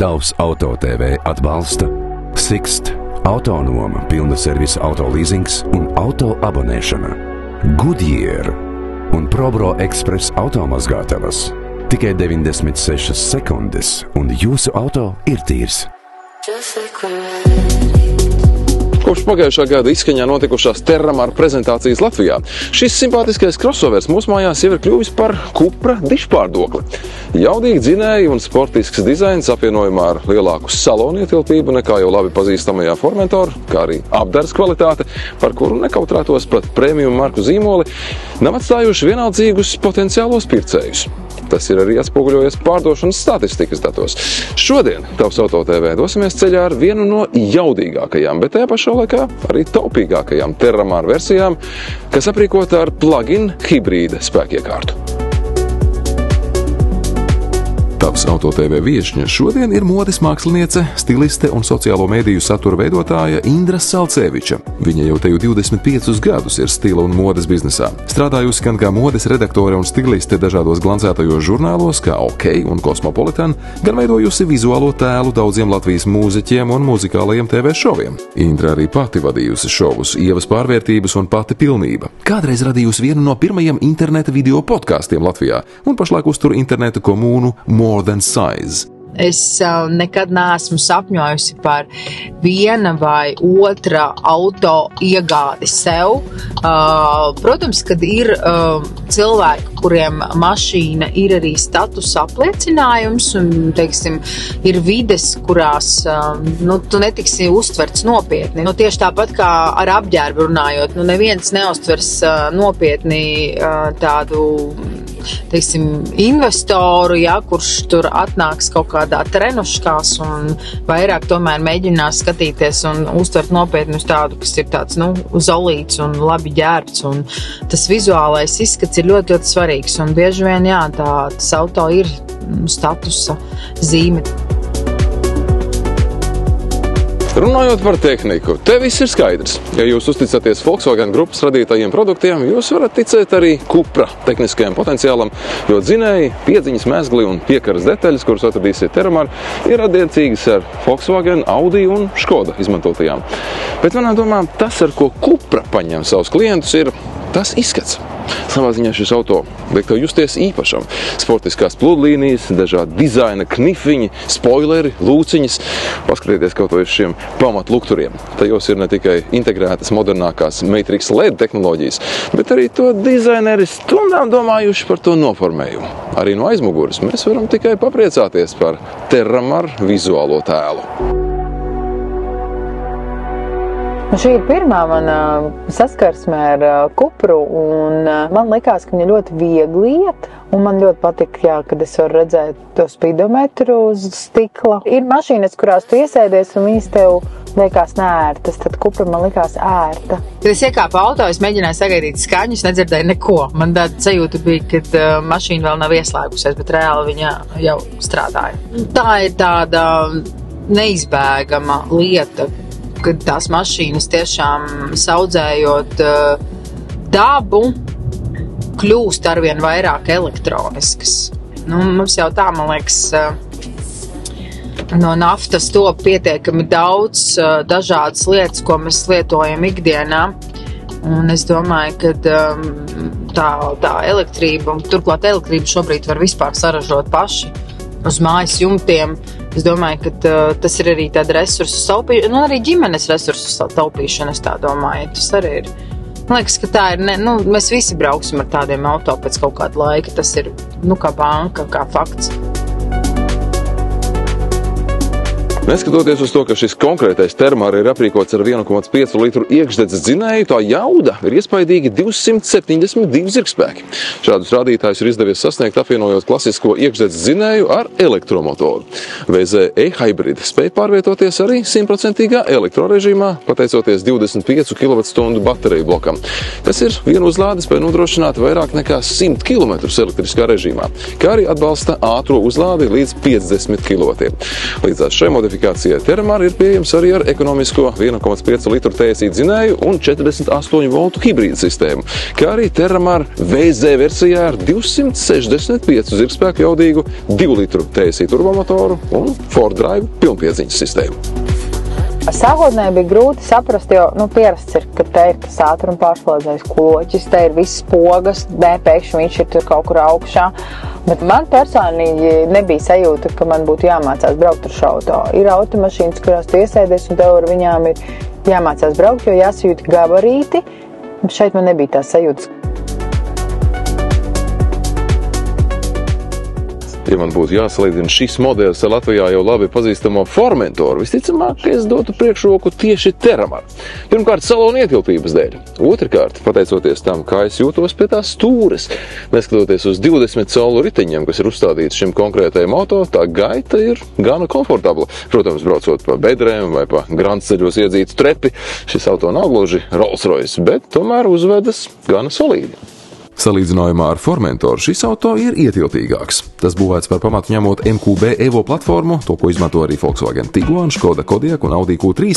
Tavs Auto TV atbalsta Sixt, autonoma pilna servisa autolīzings un auto abonēšana, Goodyear un ProBro Express automazgātavas. Tikai 96 sekundes un jūsu auto ir tīrs. Kopš pagājušā gada izskaņā notikušās Terramar prezentācijas Latvijā, šis simpātiskais crossovers mūsu mājās jau ir kļuvis par Cupra dižpārdokli. Jaudīgi dzinēji un sportisks dizains apvienojumā ar lielāku salonu ietilpību nekā jau labi pazīstamajā Formentor, kā arī apdars kvalitāte, par kuru nekautrētos pat premium marku zīmoli, nav atstājuši vienaldzīgus potenciālos pircējus. Tas ir arī atspoguļojies pārdošanas statistikas datos. Šodien Tavs Auto TV dosimies ceļā ar vienu no jaudīgākajām, bet tajā pašā laikā arī taupīgākajām Terramar versijām, kas aprīkota ar plug-in hibrīda spēkiekārtu. Tavs Auto TV viešņa šodien ir modes māksliniece, stiliste un sociālo mēdīju satura veidotāja Indra Salceviča. Viņa jau teju 25 gadus ir stila un modes biznesā. Strādājusi gan kā modes redaktore un stiliste dažādos glancētajos žurnālos, kā OK un Cosmopolitan, gan veidojusi vizuālo tēlu daudziem Latvijas mūziķiem un muzikālajiem TV šoviem. Indra arī pati vadījusi šovus Ievas pārvērtības un pati pilnība. Kādreiz radījusi vienu no pirmajiem interneta video podkāstiem Latvijā un pašlaik uztur interneta komūnu More Than Size. Es nekad neesmu sapņojusi par viena vai otra auto iegādi sev. Protams, kad ir cilvēki, kuriem mašīna ir arī status apliecinājums un, teiksim, ir vides, kurās tu netiksi uztverts nopietni. Tieši tāpat kā ar apģērbu runājot, neviens neuztvers nopietni tādu, teiksim, investoru, kurš tur atnāks kaut kādā trenuškās un vairāk tomēr mēģinās skatīties un uztvert nopietni uz tādu, kas ir tāds, zolīts un labi ģērbts, un tas vizuālais izskats ir ļoti, ļoti svarīgs, un bieži vien, tas auto ir statusa zīme. Runājot par tehniku, te viss ir skaidrs. Ja jūs uzticaties Volkswagen grupas radītajiem produktiem, jūs varat ticēt arī Cupra tehniskajam potenciālam, jo dzinēji, piedziņas mezgli un piekaras detaļas, kuras atradīsiet Terramar, ir attiecīgas ar Volkswagen, Audi un Škoda izmantotajām. Bet manā domā, tas, ar ko Cupra paņem savus klientus, ir tas izskats. Savā ziņā šis auto liek tev justies īpašam. Sportiskās pludlīnijas, dažādi dizaina knifiņi, spoileri, lūciņas. Paskatieties kaut uz šiem pamatlukturiem. Tajos ir ne tikai integrētas modernākās Matrix LED tehnoloģijas, bet arī to dizaineri stundām domājuši par to noformējumu. Arī no aizmuguras mēs varam tikai papriecāties par Terramar vizuālo tēlu. Šī ir pirmā mana saskarsme ar Cupru, un man likās, ka viņa ļoti viegli iet, un man ļoti patika, kad es varu redzēt to spidometru uz stikla. Ir mašīnas, kurās tu iesēdies, un viņas tev liekas neērtas, tad Cupra man likās ērta. Kad es iekāpu auto, es mēģināju sagaidīt skaņu, es nedzirdēju neko. Man tāda sajūta bija, kad mašīna vēl nav ieslēgusies, bet reāli viņa jau strādāja. Tā ir tāda neizbēgama lieta, kad tās mašīnas tiešām saudzējot dabu, kļūst arvien vairāk elektroniskas. Mums jau tā, man liekas, no naftas top pietiekami daudz dažādas lietas, ko mēs lietojam ikdienā. Un es domāju, ka tā elektrība, turklāt elektrību šobrīd var vispār saražot paši uz mājas jumtiem. Es domāju, ka tas ir arī tāda resursu taupīšana, arī ģimenes resursu taupīšana, es tā domāju. Tas arī ir. Man liekas, ka tā ir, mēs visi brauksim ar tādiem auto pēc kaut kāda laika. Tas ir, kā banka, kā fakts. Neskatoties uz to, ka šis konkrētais Terramar ir aprīkots ar 1,5 litru iekšdedzes dzinēju, tā jauda ir iespaidīgi 272 zirgspēki. Šādus rādītājus ir izdevies sasniegt apvienojot klasisko iekšdedzes dzinēju ar elektromotoru. VZ e-hybrid spēj pārvietoties arī 100% elektrorežīmā, pateicoties 25 kWh bateriju blokam. Tas ir vienu uzlādi spēj nodrošināt vairāk nekā 100 km elektriskā režīmā, kā arī atbalsta ātro uzlādi līdz 50 kW. Līdzās šai modifikācijai modifikācijai Terramar ir pieejams arī ar ekonomisko 1,5 litru TSI dzinēju un 48 voltu hibrīda sistēmu, kā arī Terramar VZ versijā ar 265 zirgspēku jaudīgu 2 litru TSI turbomotoru un Ford Drive pilnpiedziņas sistēmu. Sākotnēji bija grūti saprast, jo pierasts ir, ka te ir tas ātruma pārslēdzējs kloķis, te ir viss pogas, pēkšņi viņš ir tur kaut kur augšā. Bet man personīgi nebija sajūta, ka man būtu jāmācās braukt ar šo auto. Ir automašīnas, kurās tu iesēdies un tev ar viņām ir jāmācās braukt, jo jāsajūt gabarīti. Šeit man nebija tās sajūtas. Ja man būtu jāsalīdzina šis modelis ar Latvijā jau labi pazīstamo Formentoru, visticamāk, ka es dotu priekšroku tieši Terramar. Pirmkārt, salona ietilpības dēļ. Otrkārt, pateicoties tam, kā es jūtos pie tās stūres. Neskatoties uz 20 colu riteņiem, kas ir uzstādīts šim konkrētajam auto, tā gaita ir gana komfortabla. Protams, braucot pa bedrēm vai pa grandceļos iedzītu trepi, šis auto nav gluži Rolls-Royce, bet tomēr uzvedas gana solīdi. Salīdzinājumā ar Formentoru šis auto ir ietilpīgāks. Tas būvēts par pamatu ņemot MQB Evo platformu, to, ko izmanto arī Volkswagen Tiguan, Škoda Kodiaq un Audi Q3.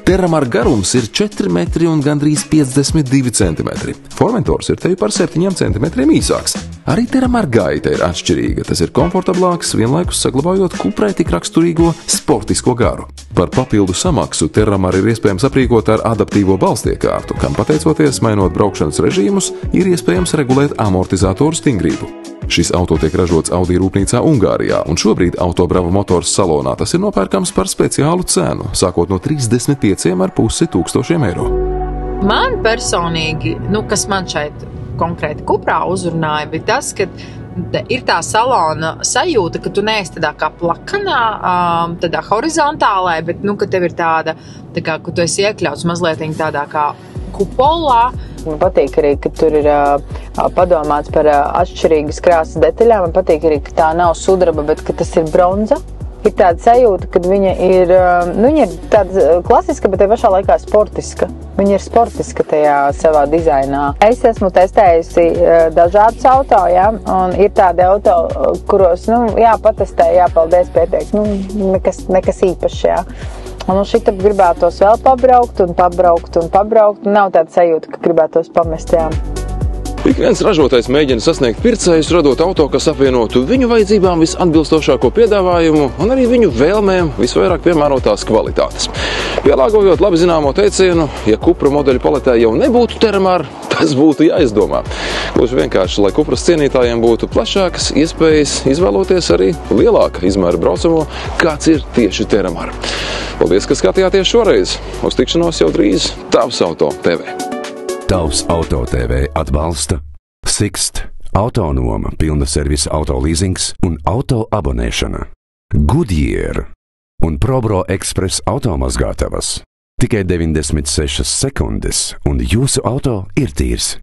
Terramar garums ir 4 metri un gandrīz 52 centimetri. Formentors ir tevi par 7 centimetriem īsāks. Arī Terramar gaita ir atšķirīga. Tas ir komfortablāks, vienlaikus saglabājot Cuprai tik raksturīgo sportisko garu. Par papildu samaksu Terramar ir iespējams aprīkot ar adaptīvo balstiekārtu, kam pateicoties, mainot braukšanas režīmus, ir iespējams regulēt amortizatoru stingrību. Šis auto tiek ražots Audi rūpnīcā Ungārijā, un šobrīd autobrava motors salonā tas ir nopērkams par speciālu cenu, sākot no 35,5 tūkstošiem eiro. Man personīgi, kas man šeit konkrēti Cuprā uzrunāja, bija tas, ka ir tā salona sajūta, ka tu neesi tādā kā plakanā, tādā horizontālai, bet, ka tev ir tāda kā, ka tu esi iekļauts mazliet tādā kā kupolā. Man patīk arī, ka tur ir padomāts par atšķirīgas krāsas detaļām. Man patīk arī, ka tā nav sudraba, bet ka tas ir bronza. Ir tāda sajūta, ka viņa ir tāda klasiska, bet te pašā laikā sportiska. Viņa ir sportiska tajā savā dizainā. Es esmu testējusi dažādus auto, un ir tādi auto, kuros, jāpatestē, jāpaldies pietiek. Nekas īpašs, Un šitap gribētos vēl pabraukt. Nav tāda sajūta, ka gribētos pamest, Ik viens ražotājs mēģina sasniegt pircējus, radot auto, kas apvienotu viņu vajadzībām visatbilstošāko piedāvājumu un arī viņu vēlmēm visvairāk piemērotās kvalitātes. Pielāgojot labi zināmo teicienu, ja Cupra modeļu paletē jau nebūtu Terramar, tas būtu jāizdomā. Gluži vienkārši, lai Cupras cienītājiem būtu plašākas iespējas izvēloties arī lielāka izmēra braucamo, kāds ir tieši Terramar. Paldies, ka skatījāties šoreiz. Uz tikšanos jau drīz Tavs Auto TV. Tavs Auto TV atbalsta Sixt, autonoma pilna servisa auto leasings un auto abonēšana, Goodyear un Probro Express automazgātavas. Tikai 96 sekundes un jūsu auto ir tīrs.